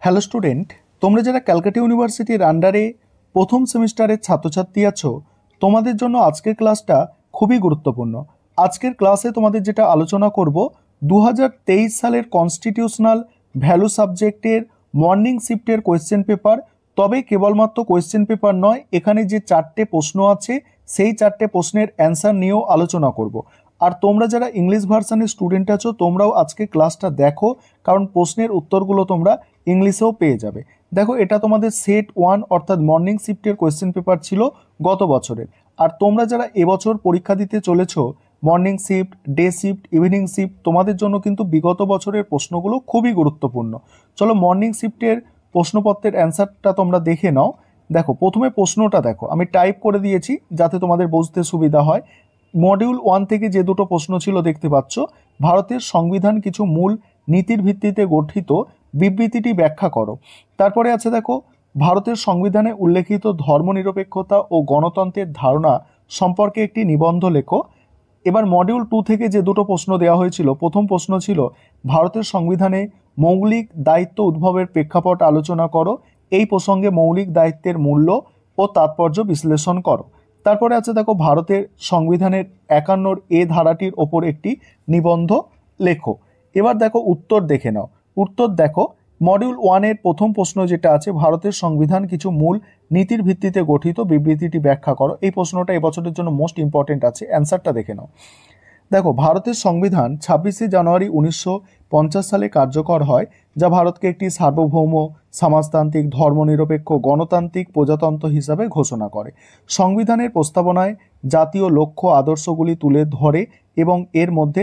Hello student, তোমরা যারা ক্যালকাটা ইউনিভার্সিটির আন্ডারে প্রথম সেমিস্টারের ছাত্রছাত্রী আছো, তোমাদের জন্য আজকের ক্লাসটা খুবই গুরুত্বপূর্ণ। আজকের ক্লাসে তোমাদের যেটা আলোচনা করব 2023 সালের কনস্টিটিউশনাল ভ্যালু সাবজেক্টের মর্নিং শিফটের কোয়েশ্চেন পেপার। তবে কেবলমাত্র কোয়েশ্চেন পেপার নয়, এখানে যে 4টে প্রশ্ন আছে সেই 4টে প্রশ্নের অ্যান্সার নিয়েও আলোচনা করব। আর তোমরা যারা ইংলিশ ভার্সানের স্টুডেন্ট আছো, তোমরাও আজকে ক্লাসটা দেখো, কারণ প্রশ্নের উত্তরগুলো তোমরা ইংলিশেও পেয়ে যাবে। দেখো, এটা তোমাদের সেট 1 অর্থাৎ মর্নিং শিফটের কোয়েশ্চেন পেপার ছিল গত বছরের। আর তোমরা যারা এবছর পরীক্ষা দিতে চলেছো morning shift, day shift, evening shift, তোমাদের জন্য কিন্তু বিগত বছরের প্রশ্নগুলো খুবই গুরুত্বপূর্ণ। চলো মর্নিং শিফটের প্রশ্নপত্রের অ্যান্সারটা তোমরা দেখে নাও। দেখো, প্রথমে প্রশ্নটা দেখো, আমি টাইপ করে দিয়েছি যাতে তোমাদের বুঝতে সুবিধা হয়। মডিউল 1 থেকে যে দুটো প্রশ্ন ছিল দেখতে পাচ্ছ, ভারতের সংবিধান কিছু মূল নীতির ভিত্তিতে গঠিত, বিবৃতিটি ব্যাখ্যা করো। তারপরে আছে দেখো, ভারতের সংবিধানে উল্লেখিত ধর্মনিরপেক্ষতা ও গণতন্ত্রের ধারণা সম্পর্কে একটি নিবন্ধ লেখো। এবার মডিউল 2 থেকে যে দুটো প্রশ্ন দেওয়া হয়েছিল, প্রথম প্রশ্ন ছিল ভারতের সংবিধানে মৌলিক দায়িত্ব উদ্ভবের প্রেক্ষাপট আলোচনা করো, এই প্রসঙ্গে মৌলিক দায়িত্বের মূল্য ও তাৎপর্য বিশ্লেষণ করো। তারপরে আছে দেখো, ভারতের সংবিধানের 51 ধারাটির ওপর একটি নিবন্ধ লেখো। এবার দেখো উত্তর দেখে নাও। উত্তর দেখো, মডিউল 1-এর প্রথম প্রশ্ন যেটা আছে, ভারতের সংবিধান কিছু মূল নীতির ভিত্তিতে গঠিত, বিবৃতিটি ব্যাখ্যা করো। এই প্রশ্নটা এবছরের জন্য মোস্ট ইম্পর্টেন্ট আছে, অ্যান্সারটা দেখে নাও। দেখো, ভারতের সংবিধান 26শে জানুয়ারি 1950 সালে কার্যকর হয়, যা ভারতকে একটি সার্বভৌম, সমাজতান্ত্রিক, ধর্মনিরপেক্ষ, গণতান্ত্রিক প্রজাতন্ত্র হিসাবে ঘোষণা করে। সংবিধানের প্রস্তাবনায় জাতীয় লক্ষ্য আদর্শগুলি তুলে ধরে এবং এর মধ্যে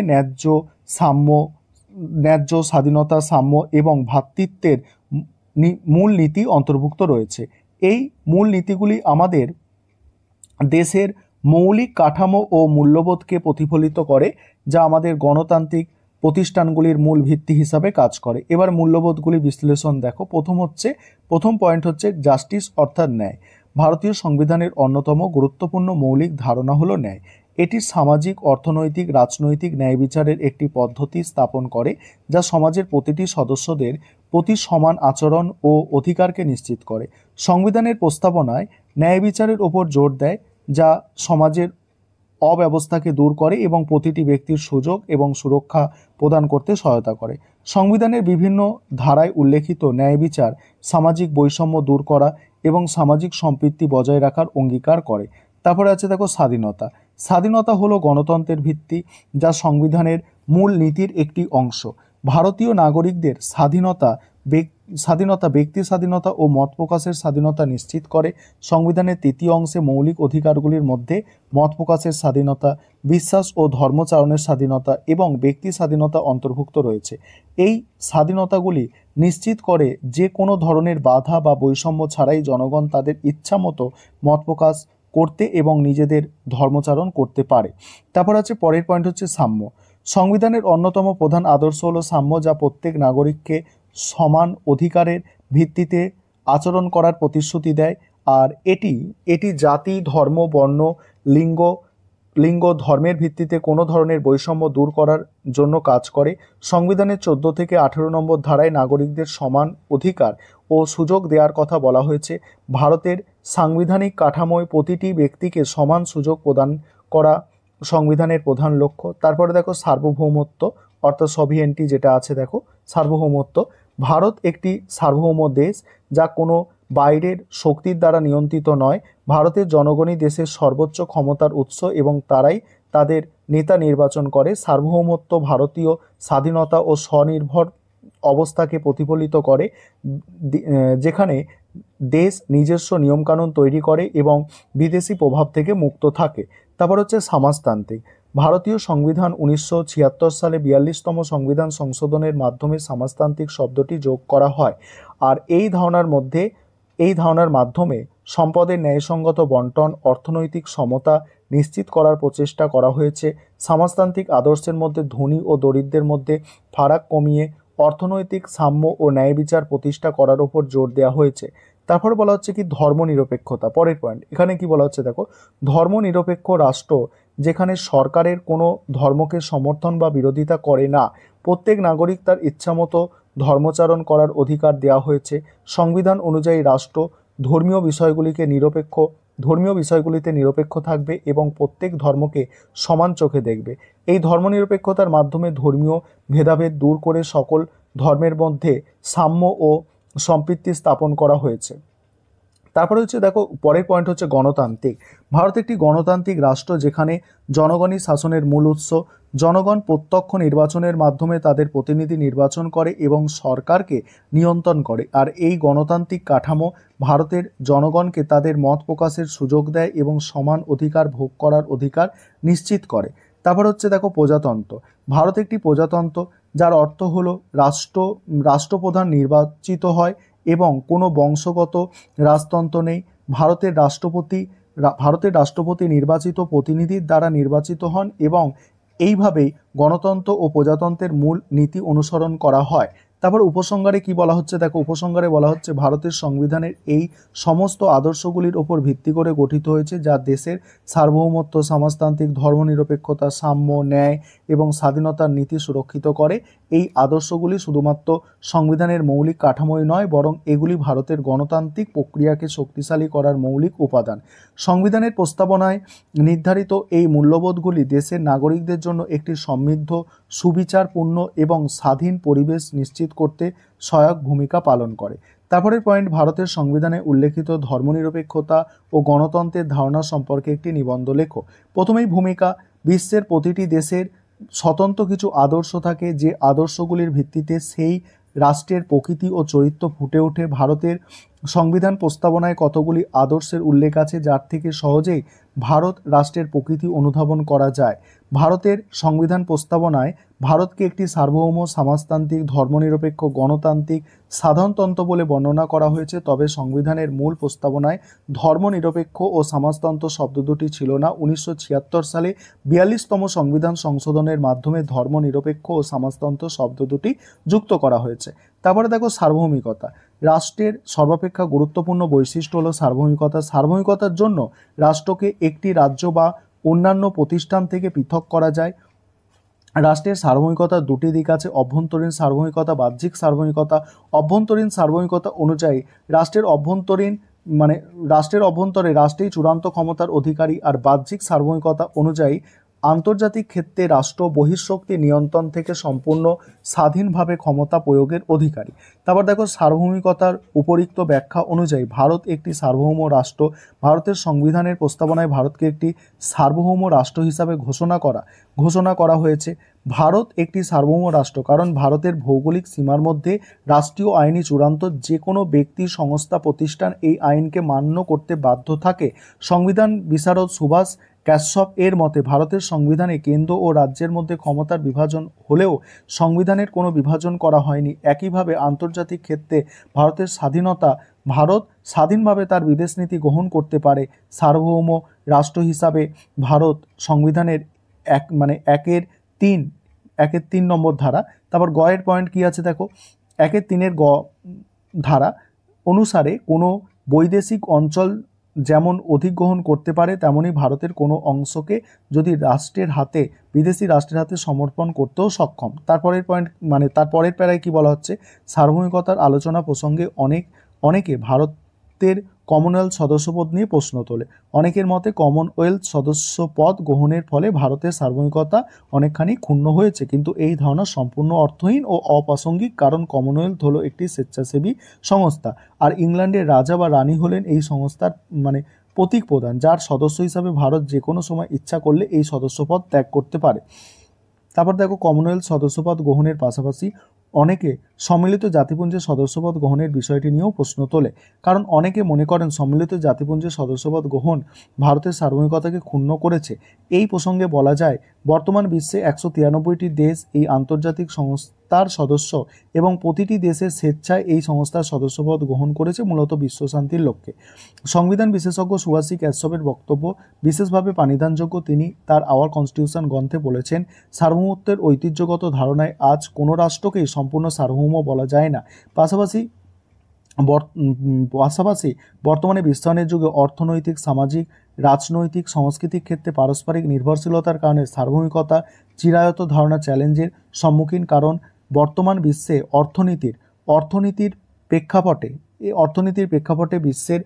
ন্যায্য, স্বাধীনতা, সাম্য এবং ভ্রাতৃত্বের মূল নীতি অন্তর্ভুক্ত রয়েছে। এই মূল নীতিগুলি আমাদের দেশের মৌলিক কাঠামো ও মূল্যবোধকে প্রতিফলিত করে, যা আমাদের গণতান্ত্রিক প্রতিষ্ঠানগুলির মূল ভিত্তি হিসাবে কাজ করে। এবার মূল্যবোধগুলি বিশ্লেষণ দেখো। প্রথম পয়েন্ট হচ্ছে জাস্টিস অর্থাৎ ন্যায়। ভারতীয় সংবিধানের অন্যতম গুরুত্বপূর্ণ মৌলিক ধারণা হলো ন্যায়। এটি সামাজিক, অর্থনৈতিক, রাজনৈতিক ন্যায় বিচারের একটি পদ্ধতি স্থাপন করে, যা সমাজের প্রতিটি সদস্যদের প্রতি সমান আচরণ ও অধিকারকে নিশ্চিত করে। সংবিধানের প্রস্তাবনায় ন্যায় বিচারের ওপর জোর দেয়, যা সমাজের অব্যবস্থাকে দূর করে এবং প্রতিটি ব্যক্তির সুযোগ এবং সুরক্ষা প্রদান করতে সহায়তা করে। সংবিধানের বিভিন্ন ধারায় উল্লেখিত ন্যায় বিচার সামাজিক বৈষম্য দূর করা এবং সামাজিক সম্প্রীতি বজায় রাখার অঙ্গীকার করে। তারপরে আছে দেখো স্বাধীনতা। স্বাধীনতা হলো গণতন্ত্রের ভিত্তি, যা সংবিধানের মূল নীতির একটি অংশ। ভারতীয় নাগরিকদের স্বাধীনতা, ব্যক্তি স্বাধীনতা ও মত প্রকাশের স্বাধীনতা নিশ্চিত করে। সংবিধানের 3য় অংশে মৌলিক অধিকারগুলির মধ্যে মত প্রকাশের স্বাধীনতা, বিশ্বাস ও ধর্মচারণের স্বাধীনতা এবং ব্যক্তি স্বাধীনতা অন্তর্ভুক্ত রয়েছে। এই স্বাধীনতাগুলি নিশ্চিত করে যে কোনো ধরনের বাধা বা বৈষম্য ছাড়াই জনগণ তাদের ইচ্ছামতো মত প্রকাশ করতে এবং নিজেদের ধর্মচারণ করতে পারে। তারপর আছে পরের পয়েন্ট হচ্ছে সাম্য। সংবিধানের অন্যতম প্রধান আদর্শ হলো সাম্য, যা প্রত্যেক নাগরিককে সমান অধিকারের ভিত্তিতে আচরণ করার প্রতিশ্রুতি দেয়। আর এটি জাতি, ধর্ম, বর্ণ, লিঙ্গ, ধর্মের ভিত্তিতে কোনো ধরনের বৈষম্য দূর করার জন্য কাজ করে। সংবিধানের 14 থেকে 18 নম্বর ধারায় নাগরিকদের সমান অধিকার ও সুযোগ দেওয়ার কথা বলা হয়েছে। ভারতের সাংবিধানিক কাঠামোয় প্রতিটি ব্যক্তিকে সমান সুযোগ প্রদান করা সংবিধানের প্রধান লক্ষ্য। তারপরে দেখো সার্বভৌমত্ব অর্থাৎ সভিয়েন্টি যেটা আছে, দেখো সার্বভৌমত্ব। ভারত একটি সার্বভৌম দেশ, যা কোনো বাইরের শক্তির দ্বারা নিয়ন্ত্রিত নয়। ভারতের জনগণই দেশের সর্বোচ্চ ক্ষমতার উৎস এবং তারাই তাদের নেতা নির্বাচন করে। সার্বভৌমত্ব ভারতীয় স্বাধীনতা ও স্বনির্ভর অবস্থাকে প্রতিফলিত করে, যেখানে দেশ নিজস্ব নিয়মকানুন তৈরি করে এবং বিদেশি প্রভাব থেকে মুক্ত থাকে। তারপর হচ্ছে সমাজতান্ত্রিক। ভারতীয় সংবিধান 1976 সালে 42তম সংবিধান সংশোধনের মাধ্যমে সমাজতান্ত্রিক শব্দটি যোগ করা হয়। আর এই ধারণার মাধ্যমে সম্পদের ন্যায়সঙ্গত বন্টন, অর্থনৈতিক সমতা নিশ্চিত করার প্রচেষ্টা করা হয়েছে। সমাজতান্ত্রিক আদর্শের মধ্যে ধনী ও দরিদ্রের মধ্যে ফারাক কমিয়ে অর্থনৈতিক সাম্য ও ন্যায় বিচার প্রতিষ্ঠা করার উপর জোর দেওয়া হয়েছে। তারপরে বলা হচ্ছে কি ধর্মনিরপেক্ষতা। পরের পয়েন্ট, এখানে কি বলা হচ্ছে দেখো, ধর্মনিরপেক্ষ রাষ্ট্র যেখানে সরকারের কোনো ধর্মকে সমর্থন বা বিরোধিতা করে না, প্রত্যেক নাগরিক তার ইচ্ছামতো ধর্মাচরণ করার অধিকার দেওয়া হয়েছে। সংবিধান অনুযায়ী রাষ্ট্র ধর্মীয় বিষয়গুলিতে নিরপেক্ষ থাকবে এবং প্রত্যেক ধর্মকে সমান চোখে দেখবে। এই ধর্মনিরপেক্ষতার মাধ্যমে ধর্মীয় ভেদাভেদ দূর করে সকল ধর্মের মধ্যে সাম্য ও সম্প্রীতি স্থাপন করা হয়েছে। তারপরে হচ্ছে দেখো, পরের পয়েন্ট হচ্ছে গণতান্ত্রিক। ভারত একটি গণতান্ত্রিক রাষ্ট্র, যেখানে জনগণই শাসনের মূল উৎস। জনগণ প্রত্যক্ষ নির্বাচনের মাধ্যমে তাদের প্রতিনিধি নির্বাচন করে এবং সরকারকে নিয়ন্ত্রণ করে। আর এই গণতান্ত্রিক কাঠামো ভারতের জনগণকে তাদের মত প্রকাশের সুযোগ দেয় এবং সমান অধিকার ভোগ করার অধিকার নিশ্চিত করে। তারপর হচ্ছে দেখো প্রজাতন্ত্র। ভারত একটি প্রজাতন্ত্র, যার অর্থ হলো রাষ্ট্রপ্রধান নির্বাচিত হয় এবং কোনো বংশগত রাজতন্ত্র নেই। ভারতের রাষ্ট্রপতি নির্বাচিত প্রতিনিধির দ্বারা নির্বাচিত হন এবং এইভাবেই গণতন্ত্র ও প্রজাতন্ত্রের মূল নীতি অনুসরণ করা হয়। তারপর উপসংহারে কি বলা হচ্ছে দেখো, উপসংহারে বলা হচ্ছে ভারতের সংবিধানের এই সমস্ত আদর্শগুলির ওপর ভিত্তি করে গঠিত হয়েছে, যা দেশের সার্বভৌমত্ব, সমাজতান্ত্রিক, ধর্মনিরপেক্ষতা, সাম্য, ন্যায় এবং স্বাধীনতার নীতি সুরক্ষিত করে। এই আদর্শগুলি শুধুমাত্র সংবিধানের মৌলিক কাঠামোই নয়, বরং এগুলি ভারতের গণতান্ত্রিক প্রক্রিয়াকে শক্তিশালী করার মৌলিক উপাদান। সংবিধানের প্রস্তাবনায় নির্ধারিত এই মূল্যবোধগুলি দেশের নাগরিকদের জন্য একটি সমৃদ্ধ, সুবিচারপূর্ণ এবং স্বাধীন পরিবেশ নিশ্চিত করতে সহায়ক ভূমিকা পালন করে। তারপরের পয়েন্ট, ভারতের সংবিধানে উল্লেখিত ধর্মনিরপেক্ষতা ও গণতন্ত্রের ধারণা সম্পর্কে একটি নিবন্ধ লেখো। প্রথমেই ভূমিকা। বিশ্বের প্রতিটি দেশের স্বতন্ত্র কিছু আদর্শ থাকে, যে আদর্শগুলির ভিত্তিতে সেই রাষ্ট্রের প্রকৃতি ও চরিত্র ফুটে ওঠে। ভারতের সংবিধান প্রস্তাবনায় কতগুলি আদর্শের উল্লেখ আছে, যার থেকে সহজেই ভারত রাষ্ট্রের প্রকৃতি অনুধাবন করা যায়। ভারতের সংবিধান প্রস্তাবনায় ভারতকে একটি সার্বভৌম, সমাজতান্ত্রিক, ধর্মনিরপেক্ষ, গণতান্ত্রিক, সাধারণতন্ত্র বলে বর্ণনা করা হয়েছে। তবে সংবিধানের মূল প্রস্তাবনায় ধর্মনিরপেক্ষ ও সমাজতন্ত্র শব্দ দুটি ছিল না। 1976 সালে 42তম সংবিধান সংশোধনের মাধ্যমে ধর্মনিরপেক্ষ ও সমাজতন্ত্র শব্দ দুটি যুক্ত করা হয়েছে। তারপরে দেখো সার্বভৌমিকতা। রাষ্ট্রের সর্বাপেক্ষা গুরুত্বপূর্ণ বৈশিষ্ট্য হলো সার্বভৌমিকতা। সার্বভৌমিকতার জন্য রাষ্ট্রকে একটি রাজ্য বা অন্যান্য প্রতিষ্ঠান থেকে পৃথক করা যায়। রাষ্ট্রের সার্বভৌমিকতার দুটি দিক আছে, অভ্যন্তরীণ সার্বভৌমিকতা, বাহ্যিক সার্বভৌমিকতা। অভ্যন্তরীণ সার্বভৌমিকতা অনুযায়ী রাষ্ট্রের অভ্যন্তরে রাষ্ট্রেই চূড়ান্ত ক্ষমতার অধিকারী, আর বাহ্যিক সার্বভৌমিকতা অনুযায়ী আন্তর্জাতিক ক্ষেত্রে রাষ্ট্র বহিঃশক্তি নিয়ন্ত্রণ থেকে সম্পূর্ণ স্বাধীনভাবে ক্ষমতা প্রয়োগের অধিকারী। তারপর দেখো সার্বভৌমিকতার উপরিক্ত ব্যাখ্যা অনুযায়ী ভারত একটি সার্বভৌম রাষ্ট্র। ভারতের সংবিধানের প্রস্তাবনায় ভারতকে একটি সার্বভৌম রাষ্ট্র হিসাবে ঘোষণা করা হয়েছে। ভারত একটি সার্বভৌম রাষ্ট্র কারণ ভারতের ভৌগোলিক সীমার মধ্যে রাষ্ট্রীয় আইনই চূড়ান্ত। যে কোনো ব্যক্তি, সংস্থা, প্রতিষ্ঠান এই আইনকে মান্য করতে বাধ্য থাকে। সংবিধান বিশারদ সুভাষ কাশ্যপ এর মতে ভারতের সংবিধানে কেন্দ্র ও রাজ্যের মধ্যে ক্ষমতার বিভাজন হলেও সংবিধানের কোনো বিভাজন করা হয়নি। একইভাবে আন্তর্জাতিক ক্ষেত্রে ভারতের স্বাধীনতা, ভারত স্বাধীনভাবে তার বিদেশ নীতি গ্রহণ করতে পারে। সার্বভৌম রাষ্ট্র হিসাবে ভারত সংবিধানের একের 3 নম্বর ধারা। তারপর গয়ের পয়েন্ট কি আছে দেখো, 1-3 গ ধারা অনুসারে কোনো বৈদেশিক অঞ্চল যেমন অধিগ্রহণ করতে পারে, তেমনি ভারতের কোনো অংশকে যদি বিদেশি রাষ্ট্রের হাতে সমর্পণ করতেও সক্ষম। তারপরের তারপরের প্যারায় কি বলা হচ্ছে, সার্বভৌমিকতার আলোচনা প্রসঙ্গে অনেকে ভারতের কমনওয়েলথ সদস্যপদ নিয়ে প্রশ্ন তোলে। অনেকের মতে কমনওয়েলথ সদস্যপদ গ্রহণের ফলে ভারতের সার্বভৌমিকতা অনেকখানি ক্ষুণ্ণ হয়েছে, কিন্তু এই ধারণা সম্পূর্ণ অর্থহীন ও অপ্রাসঙ্গিক, কারণ কমনওয়েলথ হলো একটি স্বেচ্ছাসেবী সংস্থা, আর ইংল্যান্ডের রাজা বা রানী হলেন এই সংস্থার প্রতীক প্রধান, যার সদস্য হিসাবে ভারত যে কোনো সময় ইচ্ছা করলে এই সদস্যপদ ত্যাগ করতে পারে। তারপর দেখো কমনওয়েলথ সদস্যপদ গ্রহণের পাশাপাশি অনেকে সম্মিলিত জাতিপুঞ্জের সদস্যপদ গ্রহণের বিষয়টি নিয়েও প্রশ্ন তোলে, কারণ অনেকে মনে করেন সম্মিলিত জাতিপুঞ্জের সদস্যপদ গ্রহণ ভারতের সার্বভৌমিকতাকে ক্ষুণ্ণ করেছে। এই প্রসঙ্গে বলা যায়, বর্তমান বিশ্বে 193টি দেশ এই আন্তর্জাতিক সংস্থার সদস্য এবং প্রতিটি দেশের স্বেচ্ছায় এই সংস্থার সদস্যপদ গ্রহণ করেছে, মূলত বিশ্বশান্তির লক্ষ্যে। সংবিধান বিশেষজ্ঞ সুভাষী কাশ্যপের বক্তব্য বিশেষভাবে পানিদানযোগ্য। তিনি তার আওয়ার কনস্টিটিউশন গ্রন্থে বলেছেন, সার্বভৌমত্বের ঐতিহ্যগত ধারণায় আজ কোনো রাষ্ট্রকেই সম্পূর্ণ সার্বভৌম বলা যায় না। পাশাপাশি পাশাপাশি বর্তমানে বিশ্বায়নের যুগে অর্থনৈতিক, সামাজিক, রাজনৈতিক, সাংস্কৃতিক ক্ষেত্রে পারস্পরিক নির্ভরশীলতার কারণে সার্বভৌমিকতা চিরায়ত ধারণা চ্যালেঞ্জের সম্মুখীন। কারণ বর্তমান বিশ্বে অর্থনীতির প্রেক্ষাপটে বিশ্বের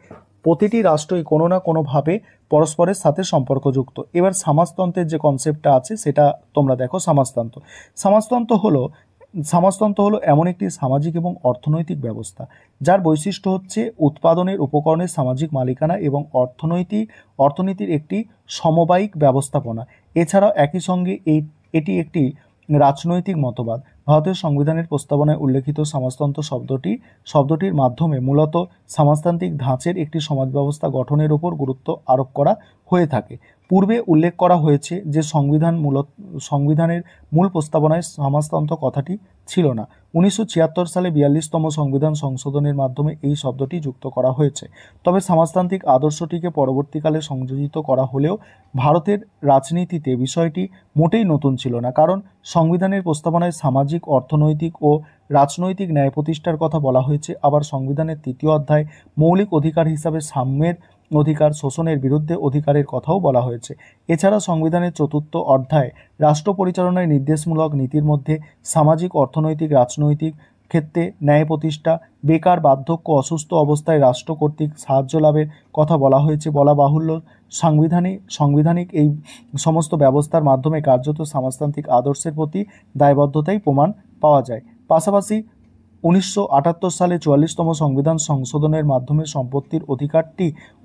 প্রতিটি রাষ্ট্রই কোনো না কোনোভাবে পরস্পরের সাথে সম্পর্কযুক্ত। এবার সমাজতন্ত্রের যে কনসেপ্টটা আছে সেটা তোমরা দেখো। সমাজতন্ত্র হলো এমন একটি সামাজিক এবং অর্থনৈতিক ব্যবস্থা যার বৈশিষ্ট্য হচ্ছে উৎপাদনের উপকরণের সামাজিক মালিকানা এবং অর্থনীতির একটি সমবায়িক ব্যবস্থাপনা। এছাড়াও একই সঙ্গে এটি একটি রাজনৈতিক মতবাদ। ভারতের সংবিধানের প্রস্তাবনায় উল্লেখিত সমাজতন্ত্র শব্দটির মাধ্যমে মূলত সমাজতান্ত্রিক ধাঁচের একটি সমাজ ব্যবস্থা গঠনের উপর গুরুত্ব আরোপ করা হয়ে থাকে। পূর্বে উল্লেখ করা হয়েছে যে সংবিধানের মূল প্রস্তাবনায় সমাজতন্ত্র কথাটি ছিল না। 1976 সালে 42তম সংবিধান সংশোধনের মাধ্যমে এই শব্দটি যুক্ত করা হয়েছে। তবে সমাজতান্ত্রিক আদর্শটিকে পরবর্তীকালে সংযোজিত করা হলেও ভারতের রাজনীতিতে বিষয়টি মোটেই নতুন ছিল না। কারণ সংবিধানের প্রস্তাবনায় সামাজিক, অর্থনৈতিক ও রাজনৈতিক ন্যায় প্রতিষ্ঠার কথা বলা হয়েছে। আবার সংবিধানের 3য় অধ্যায় মৌলিক অধিকার হিসাবে সাম্যের অধিকার, শোষণের বিরুদ্ধে অধিকারের কথাও বলা হয়েছে। এছাড়া সংবিধানের 4র্থ অধ্যায় রাষ্ট্র পরিচালনায় নির্দেশমূলক নীতির মধ্যে সামাজিক, অর্থনৈতিক, রাজনৈতিক ক্ষেত্রে ন্যায় প্রতিষ্ঠা, বেকার, বার্ধক্য, অসুস্থ অবস্থায় রাষ্ট্র কর্তৃক সাহায্য লাভের কথা বলা হয়েছে। বলা বাহুল্য, সাংবিধানিক এই সমস্ত ব্যবস্থার মাধ্যমে কার্যত সমাজতান্ত্রিক আদর্শের প্রতি দায়বদ্ধতাই প্রমাণ পাওয়া যায়। পাশাপাশি 1978 সালে 44তম সংবিধান সংশোধনের মাধ্যমে সম্পত্তির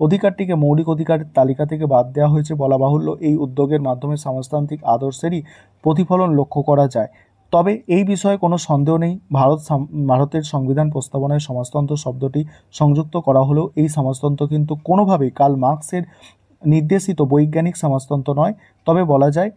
অধিকারটিকে মৌলিক অধিকারের তালিকা থেকে বাদ দেওয়া হয়েছে। বলা বাহুল্য, এই উদ্যোগের মাধ্যমে সমাজতান্ত্রিক আদর্শেরই প্রতিফলন লক্ষ্য করা যায়। তবে এই বিষয়ে কোনো সন্দেহ নেই, ভারতের সংবিধান প্রস্তাবনায় সমাজতন্ত্র শব্দটি সংযুক্ত করা হলেও এই সমাজতন্ত্র কিন্তু কোনোভাবেই কার্ল মার্কসের নির্দেশিত বৈজ্ঞানিক সমাজতন্ত্র নয়। তবে বলা যায়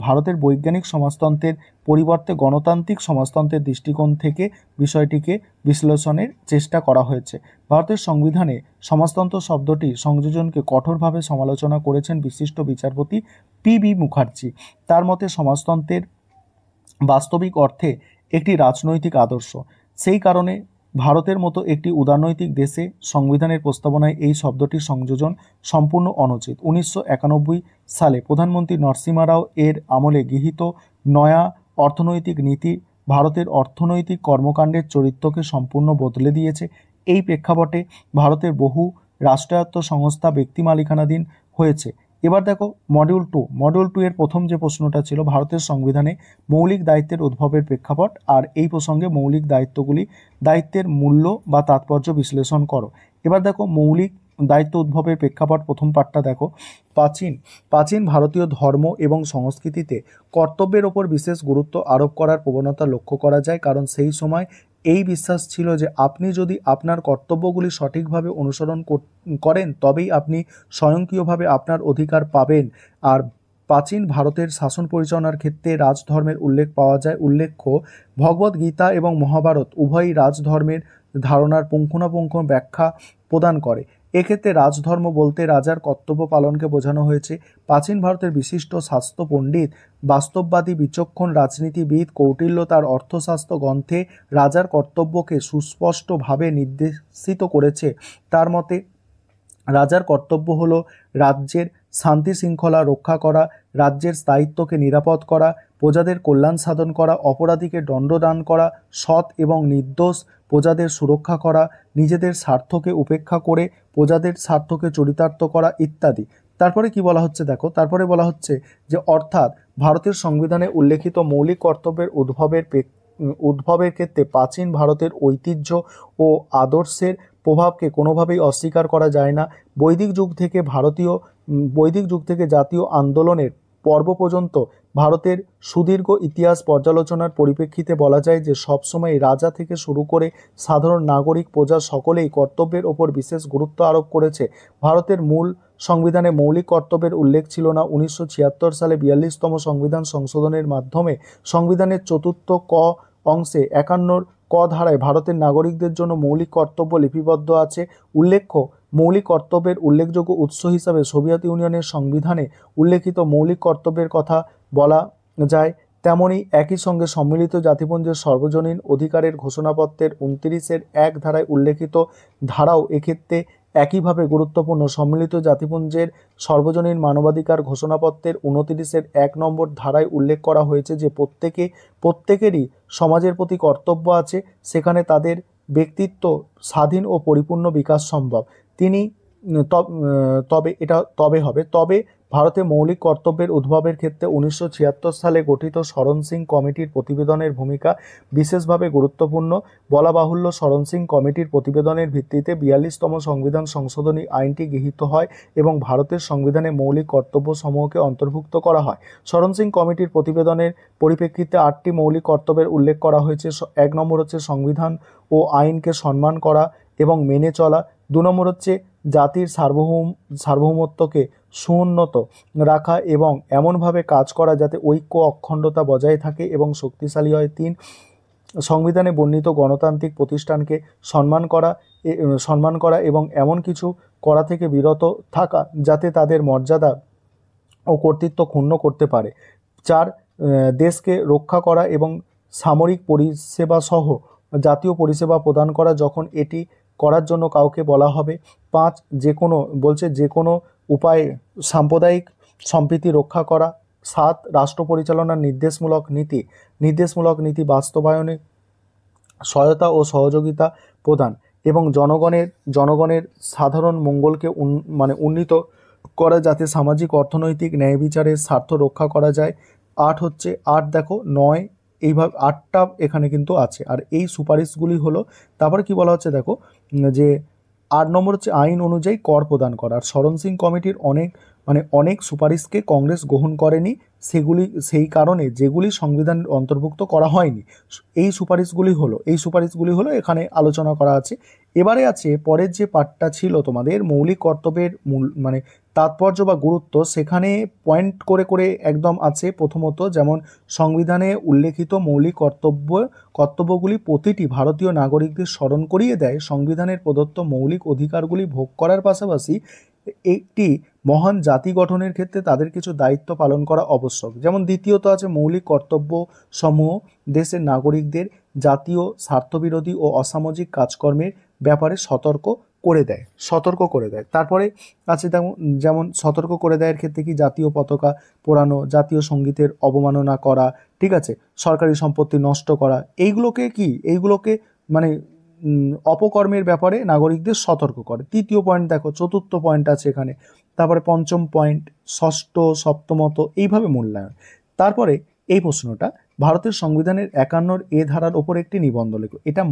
ভারতের বৈজ্ঞানিক সমাজতন্ত্রের পরিবর্তে গণতান্ত্রিক সমাজতন্ত্রের দৃষ্টিকোণ থেকে বিষয়টিকে বিশ্লেষণের চেষ্টা করা হয়েছে। ভারতের সংবিধানে সমাজতন্ত্র শব্দটি সংযোজনকে কঠোরভাবে সমালোচনা করেছেন বিশিষ্ট বিচারপতি PB মুখার্জি। তার মতে সমাজতন্ত্রের বাস্তবিক অর্থে একটি রাজনৈতিক আদর্শ। সেই কারণে ভারতের মতো একটি উদারনৈতিক দেশে সংবিধানের প্রস্তাবনায় এই শব্দটির সংযোজন সম্পূর্ণ অনুচিত। 1991 সালে প্রধানমন্ত্রী নরসিমহা রাও এর আমলে গৃহীত নয়া অর্থনৈতিক নীতি ভারতের অর্থনৈতিক কর্মকাণ্ডের চরিত্রকে সম্পূর্ণ বদলে দিয়েছে। এই প্রেক্ষাপটে ভারতের বহু রাষ্ট্রায়ত্ত সংস্থা ব্যক্তি মালিকানাধীন হয়েছে। এবার দেখো মডিউল 2 এর প্রথম যে প্রশ্নটা ছিল ভারতের সংবিধানে মৌলিক দায়িত্বের উদ্ভবের প্রেক্ষাপট, আর এই প্রসঙ্গে মৌলিক দায়িত্বের মূল্য বা তাৎপর্য বিশ্লেষণ করো। এবার দেখো মৌলিক দায়িত্ব উদ্ভবের প্রেক্ষাপট, প্রথম পার্টটা দেখো। প্রাচীন ভারতীয় ধর্ম এবং সংস্কৃতিতে কর্তব্যের ওপর বিশেষ গুরুত্ব আরোপ করার প্রবণতা লক্ষ্য করা যায়। কারণ সেই সময় এই বিশ্বাস ছিল যে আপনি যদি আপনার কর্তব্যগুলি সঠিকভাবে অনুসরণ করেন তবেই আপনি স্বয়ংক্রিয়ভাবে আপনার অধিকার পাবেন। আর প্রাচীন ভারতের শাসন পরিচালনার ক্ষেত্রে রাজধর্মের উল্লেখ পাওয়া যায়। উল্লেখ্য, ভগবদ গীতা এবং মহাভারত উভয়ই রাজধর্মের ধারণার পুঙ্খানুপুঙ্খ ব্যাখ্যা প্রদান করে। এক্ষেত্রে রাজধর্ম বলতে রাজার কর্তব্য পালনকে বোঝানো হয়েছে। প্রাচীন ভারতের বিশিষ্ট শাস্ত্র পণ্ডিত, বাস্তববাদী, বিচক্ষণ রাজনীতিবিদ কৌটিল্য তার অর্থশাস্ত্র গ্রন্থে রাজার কর্তব্যকে সুস্পষ্টভাবে নির্দেশিত করেছে। তার মতে রাজার কর্তব্য হলো রাজ্যের শান্তি শৃঙ্খলা রক্ষা করা, রাজ্যের স্থায়িত্বকে নিরাপদ করা, প্রজাদের কল্যাণ সাধন করা, অপরাধীকে দণ্ডদান করা, সৎ এবং নির্দোষ প্রজাদের সুরক্ষা করা, নিজেদের স্বার্থকে উপেক্ষা করে প্রজাদের স্বার্থকে চরিতার্থ করা ইত্যাদি। তারপরে কি বলা হচ্ছে দেখো, তারপরে বলা হচ্ছে যে অর্থাৎ ভারতের সংবিধানে উল্লেখিত মৌলিক কর্তব্যের উদ্ভবের ক্ষেত্রে প্রাচীন ভারতের ঐতিহ্য ও আদর্শের প্রভাবকে কোনোভাবেই অস্বীকার করা যায় না। বৈদিক যুগ থেকে জাতীয় আন্দোলনের পর্ব পর্যন্ত ভারতের সুদীর্ঘ ইতিহাস পর্যালোচনার পরিপ্রেক্ষিতে বলা যায় যে সবসময় রাজা থেকে শুরু করে সাধারণ নাগরিক, প্রজা সকলেই কর্তব্যের ওপর বিশেষ গুরুত্ব আরোপ করেছে। ভারতের মূল সংবিধানে মৌলিক কর্তব্যের উল্লেখ ছিল না। 1976 সালে 42তম সংবিধান সংশোধনের মাধ্যমে সংবিধানের 4র্থ ক অংশে 51 ক ধারায় ভারতের নাগরিকদের জন্য মৌলিক কর্তব্য লিপিবদ্ধ আছে। উল্লেখ্য, মৌলিক কর্তব্যের উল্লেখযোগ্য উৎস হিসাবে সোভিয়েত ইউনিয়নের সংবিধানে উল্লেখিত মৌলিক কর্তব্যের কথা বলা যায়। তেমনি একই সঙ্গে সম্মিলিত জাতিপুঞ্জের সর্বজনীন অধিকারের ঘোষণাপত্রের 29(1) ধারায় উল্লেখিত ধারাও এক্ষেত্রে একইভাবে গুরুত্বপূর্ণ। সম্মিলিত জাতিপুঞ্জের সর্বজনীন মানবাধিকার ঘোষণাপত্রের 29(1) নম্বর ধারায় উল্লেখ করা হয়েছে যে প্রত্যেকেরই সমাজের প্রতি কর্তব্য আছে, সেখানে তাদের ব্যক্তিত্ব স্বাধীন ও পরিপূর্ণ বিকাশ সম্ভব। তবে ভারতে মৌলিক কর্তব্যের উদ্ভবের ক্ষেত্রে 1976 সালে গঠিত শরণ সিং কমিটির প্রতিবেদনের ভূমিকা বিশেষভাবে গুরুত্বপূর্ণ। বলা বাহুল্য, শরণ সিং কমিটির প্রতিবেদনের ভিত্তিতে 42তম সংবিধান সংশোধনী আইনটি গৃহীত হয় এবং ভারতের সংবিধানে মৌলিক কর্তব্য সমূহকে অন্তর্ভুক্ত করা হয়। শরণ সিং কমিটির প্রতিবেদনের পরিপ্রেক্ষিতে 8টি মৌলিক কর্তব্যের উল্লেখ করা হয়েছে। 1 নম্বর হচ্ছে সংবিধান ও আইনকে সম্মান করা এবং মেনে চলা। 2 নম্বর হচ্ছে জাতির সার্বভৌমত্বকে সুউন্নত রাখা এবং এমনভাবে কাজ করা যাতে ঐক্য অখণ্ডতা বজায় থাকে এবং শক্তিশালী হয়। 3, সংবিধানে বর্ণিত গণতান্ত্রিক প্রতিষ্ঠানকে সম্মান করা এবং এমন কিছু করা থেকে বিরত থাকা যাতে তাদের মর্যাদা ও কর্তৃত্ব ক্ষুণ্ণ করতে পারে। 4, দেশকে রক্ষা করা এবং সামরিক পরিষেবা সহ জাতীয় পরিষেবা প্রদান করা যখন এটি করার জন্য কাউকে বলা হবে। 5, যে কোনো উপায়ে সাম্প্রদায়িক সম্প্রীতি রক্ষা করা। 7, রাষ্ট্র পরিচালনার নির্দেশমূলক নীতি বাস্তবায়নে সহায়তা ও সহযোগিতা প্রদান এবং জনগণের সাধারণ মঙ্গলকে উন্নীত করা যাতে সামাজিক অর্থনৈতিক ন্যায় বিচারের স্বার্থ রক্ষা করা যায়। 8 দেখো 9 এইভাবে 8টা এখানে কিন্তু আছে। আর এই সুপারিশগুলি হলো, তারপরে কি বলা হচ্ছে দেখো যে 8 নম্বর হচ্ছে আইন অনুযায়ী কর প্রদান করা। আর শরণ সিং কমিটির অনেক সুপারিশকে কংগ্রেস গ্রহণ করেনি, সেই কারণে যেগুলি সংবিধানের অন্তর্ভুক্ত করা হয়নি এই সুপারিশগুলি হলো এখানে আলোচনা করা আছে। এবারে আছে পরের যে পার্টটা ছিল তোমাদের মৌলিক কর্তব্যের তাৎপর্য বা গুরুত্ব, সেখানে পয়েন্ট করে একদম আছে। প্রথমত, যেমন সংবিধানে উল্লেখিত মৌলিক কর্তব্যগুলি প্রতিটি ভারতীয় নাগরিকদের স্মরণ করিয়ে দেয় সংবিধানের প্রদত্ত মৌলিক অধিকারগুলি ভোগ করার পাশাপাশি একটি মহান জাতি গঠনের ক্ষেত্রে তাদের কিছু দায়িত্ব পালন করা আবশ্যক। যেমন দ্বিতীয়ত আছে মৌলিক কর্তব্য সমূহ দেশের নাগরিকদের জাতীয় স্বার্থবিরোধী ও অসামাজিক কাজকর্মের ব্যাপারে সতর্ক করে দেয়। তারপরে আছে যেমন সতর্ক করে দেওয়ার ক্ষেত্রে কি জাতীয় পতাকা পোড়ানো, জাতীয় সঙ্গীতের অবমাননা করা, ঠিক আছে, সরকারি সম্পত্তি নষ্ট করা, এইগুলোকে অপকর্মের ব্যাপারে নাগরিকদের সতর্ক করে। তৃতীয় পয়েন্ট দেখো, চতুর্থ পয়েন্ট আছে এখানে, তারপরে পঞ্চম পয়েন্ট, ষষ্ঠ, সপ্তমত, এইভাবে মূল্যায়ন। তারপরে এই প্রশ্নটা, ভারতের সংবিধানের 51(a) ধারার ওপর একটি নিবন্ধ লেখো। এটা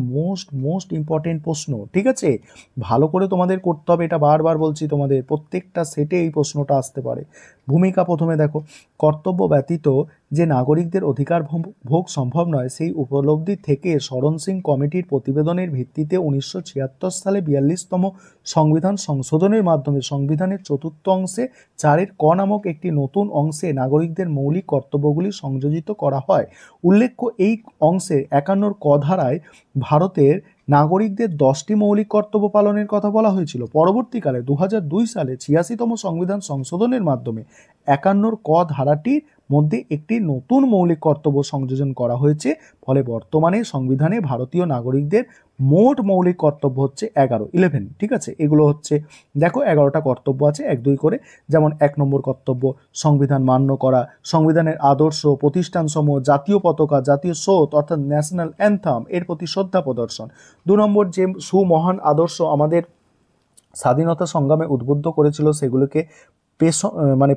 মোস্ট ইম্পর্টেন্ট প্রশ্ন, ঠিক আছে, ভালো করে তোমাদের করতে হবে। এটা বারবার বলছি, তোমাদের প্রত্যেকটা সেটে এই প্রশ্নটা আসতে পারে। ভূমিকা প্রথমে দেখো, কর্তব্য ব্যতীত যে নাগরিকদের অধিকার ভোগ সম্ভব নয় সেই উপলব্ধি থেকে শরণ সিং কমিটির প্রতিবেদনের ভিত্তিতে 1976 সালে 42তম সংবিধান সংশোধনের মাধ্যমে সংবিধানের চতুর্থ অংশে 4 ক নামক একটি নতুন অংশে নাগরিকদের মৌলিক কর্তব্যগুলি সংযোজিত করা হয়। উল্লেখ্য, এই অংশে 51 ক ধারায় ভারতের নাগরিকদের 10টি মৌলিক কর্তব্য পালনের কথা বলা হয়েছিল। পরবর্তীকালে 2002 সালে 86তম সংবিধান সংশোধনের মাধ্যমে 51 ক ধারাটির মধ্যে একটি নতুন মৌলিক কর্তব্য সংযোজন করা হয়েছে। ফলে বর্তমানে সংবিধানে ভারতীয় নাগরিকদের মোট মৌলিক কর্তব্য হচ্ছে 11, ঠিক আছে। এগুলো হচ্ছে দেখো 11টা কর্তব্য আছে 1-2 করে। যেমন 1 নম্বর কর্তব্য সংবিধান মান্য করা, সংবিধানের আদর্শ প্রতিষ্ঠানসমূহ, জাতীয় পতাকা, জাতীয় স্রোত অর্থাৎ ন্যাশনাল অ্যান্থাম এর প্রতি শ্রদ্ধা প্রদর্শন। 2 নম্বর, যে সুমহান আদর্শ আমাদের স্বাধীনতা সংগ্রামে উদ্বুদ্ধ করেছিল সেগুলোকে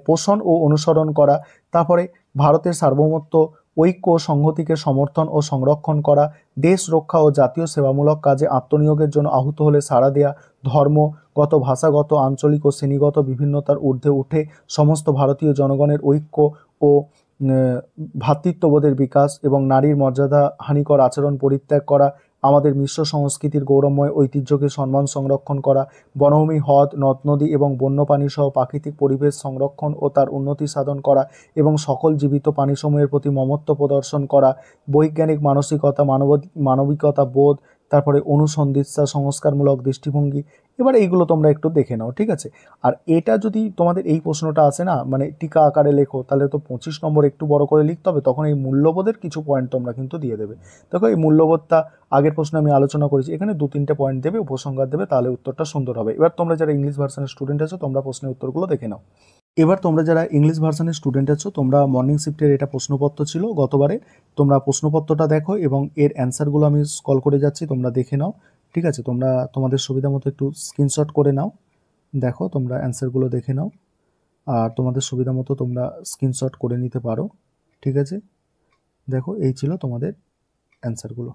পোষণ ও অনুসরণ করা। তারপরে ভারতের সার্বভৌমত্ব, ঐক্য ও সংহতিকে সমর্থন ও সংরক্ষণ করা, দেশ রক্ষা ও জাতীয় সেবামূলক কাজে আত্মনিয়োগের জন্য আহুত হলে সাড়া দেয়া, ধর্মগত, ভাষাগত, আঞ্চলিক ও শ্রেণীগত বিভিন্নতার ঊর্ধ্বে উঠে সমস্ত ভারতীয় জনগণের ঐক্য ও ভ্রাতৃত্ববোধের বিকাশ এবং নারীর মর্যাদা হানিকর আচরণ পরিত্যাগ করা, আমাদের মিশ্র সংস্কৃতির গৌরবময় ঐতিহ্যকে সম্মান সংরক্ষণ করা, বনভূমি, হ্রদ, নদ নদী এবং বন্যপ্রাণী সহ প্রাকৃতিক পরিবেশ সংরক্ষণ ও তার উন্নতি সাধন করা এবং সকল জীবিত প্রাণীসমূহের প্রতি মমত্ব প্রদর্শন করা, বৈজ্ঞানিক মানসিকতা, মানবিকতা বোধ, তারপরে অনুসন্ধিৎসা, সংস্কারমূলক দৃষ্টিভঙ্গি, এবার এইগুলো তোমরা একটু দেখে নাও, ঠিক আছে। আর এটা যদি তোমাদের এই প্রশ্নটা আসে না, মানে টিকা আকারে লেখো, তাহলে তো 25 নম্বর একটু বড় করে লিখতে হবে, তখন এই মূল্যবোধের কিছু পয়েন্ট তোমরা কিন্তু দিয়ে দেবে। দেখো এই মূল্যবোধটা আগের প্রশ্নে আমি আলোচনা করেছি, এখানে 2-3টে পয়েন্ট দেবে, উপসংহার দেবে, তাহলে উত্তরটা সুন্দর হবে। এবার তোমরা যারা ইংলিশ ভার্সনের স্টুডেন্ট আছো তোমরা প্রশ্নের উত্তরগুলো দেখে নাও। এবার তোমরা যারা ইংলিশ ভার্সনের স্টুডেন্ট আছো, তোমরা মর্নিং শিফটের এটা প্রশ্নপত্র ছিল গতবারে, তোমরা প্রশ্নপত্রটা দেখো এবং এর অ্যান্সারগুলো আমি স্ক্রল করে যাচ্ছি, তোমরা দেখে নাও, ঠিক আছে। তোমরা তোমাদের সুবিধা মতো একটু স্ক্রিনশট করে নাও, দেখো তোমরা অ্যান্সারগুলো দেখে নাও, আর তোমাদের সুবিধা মতো তোমরা স্ক্রিনশট করে নিতে পারো, ঠিক আছে। দেখো এই ছিল তোমাদের অ্যান্সারগুলো।